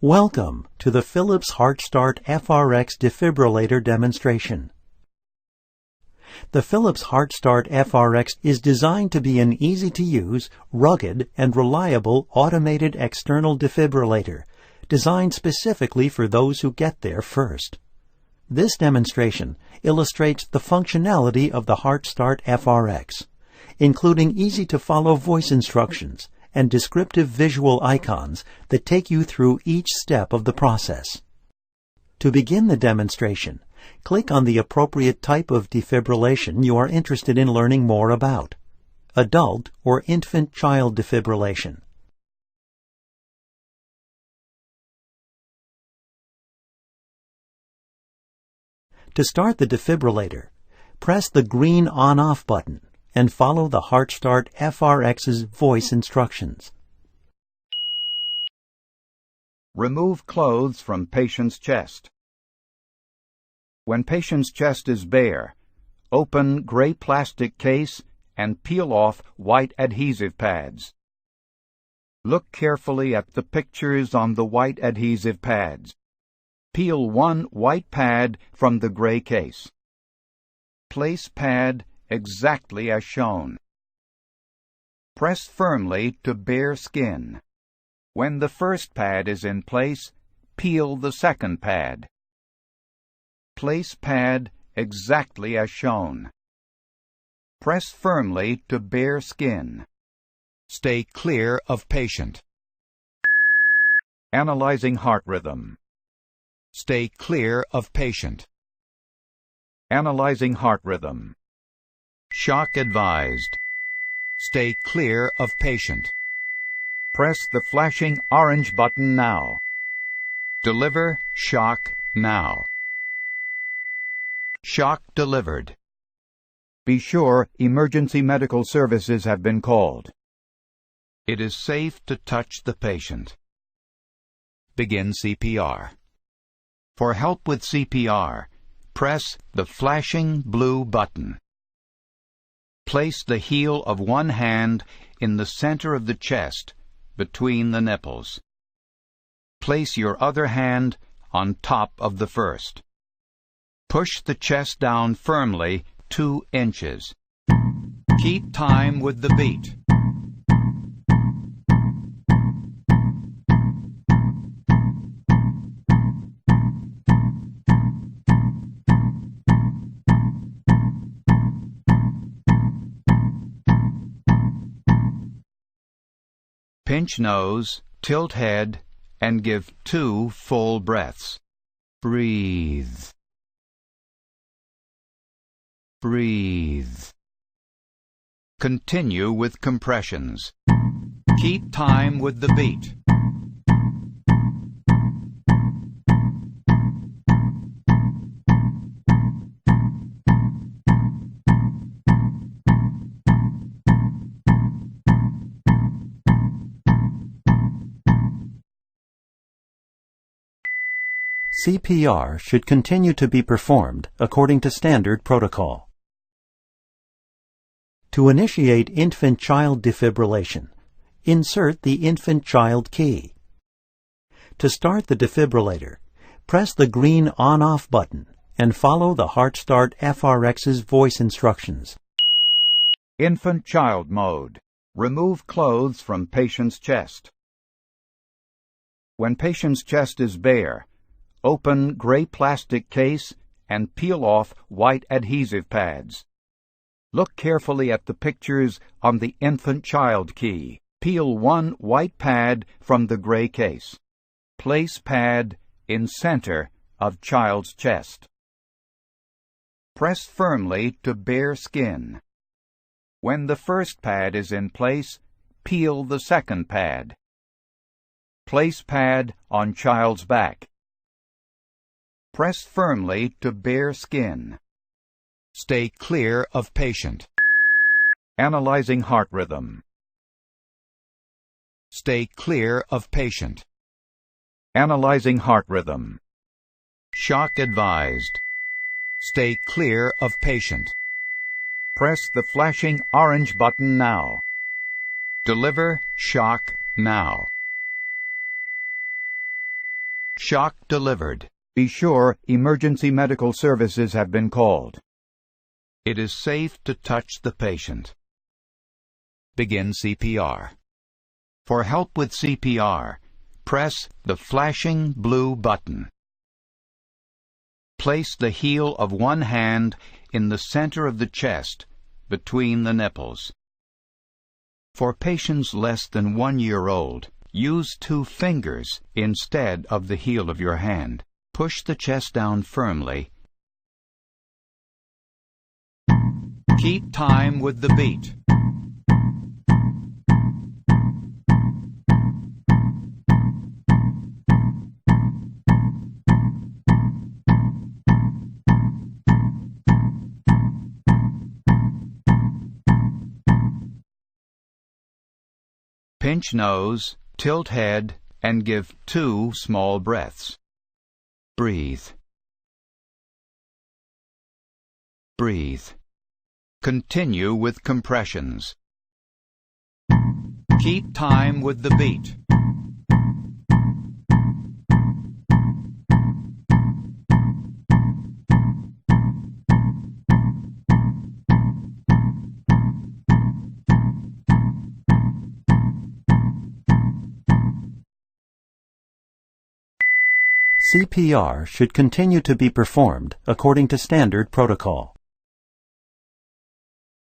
Welcome to the Philips HeartStart FRx Defibrillator demonstration. The Philips HeartStart FRx is designed to be an easy-to-use, rugged, and reliable automated external defibrillator, designed specifically for those who get there first. This demonstration illustrates the functionality of the HeartStart FRx, including easy-to-follow voice instructions and descriptive visual icons that take you through each step of the process. To begin the demonstration, click on the appropriate type of defibrillation you are interested in learning more about: adult or infant-child defibrillation. To start the defibrillator, press the green on-off button and follow the HeartStart FRx's voice instructions. Remove clothes from patient's chest. When patient's chest is bare, open gray plastic case and peel off white adhesive pads. Look carefully at the pictures on the white adhesive pads. Peel one white pad from the gray case. Place pad exactly as shown. Press firmly to bare skin. When the first pad is in place, peel the second pad. Place pad exactly as shown. Press firmly to bare skin. Stay clear of patient. Analyzing heart rhythm. Stay clear of patient. Analyzing heart rhythm. Shock advised. Stay clear of patient. Press the flashing orange button now. Deliver shock now. Shock delivered. Be sure emergency medical services have been called. It is safe to touch the patient. Begin CPR. For help with CPR, press the flashing blue button. Place the heel of one hand in the center of the chest, between the nipples. Place your other hand on top of the first. Push the chest down firmly 2 inches. Keep time with the beat. Pinch nose, tilt head, and give 2 full breaths. Breathe. Breathe. Continue with compressions. Keep time with the beat. CPR should continue to be performed according to standard protocol. To initiate infant-child defibrillation, insert the infant-child key. To start the defibrillator, press the green on-off button and follow the HeartStart FRx's voice instructions. Infant-child mode. Remove clothes from patient's chest. When patient's chest is bare, open gray plastic case and peel off white adhesive pads. Look carefully at the pictures on the infant-child key. Peel one white pad from the gray case. Place pad in center of child's chest. Press firmly to bare skin. When the first pad is in place, peel the second pad. Place pad on child's back. Press firmly to bare skin. Stay clear of patient. Analyzing heart rhythm. Stay clear of patient. Analyzing heart rhythm. Shock advised. Stay clear of patient. Press the flashing orange button now. Deliver shock now. Shock delivered. Be sure emergency medical services have been called. It is safe to touch the patient. Begin CPR. For help with CPR, press the flashing blue button. Place the heel of one hand in the center of the chest, between the nipples. For patients less than 1 year old, use 2 fingers instead of the heel of your hand. Push the chest down firmly. Keep time with the beat. Pinch nose, tilt head, and give 2 small breaths. Breathe. Breathe. Continue with compressions. Keep time with the beat. CPR should continue to be performed according to standard protocol.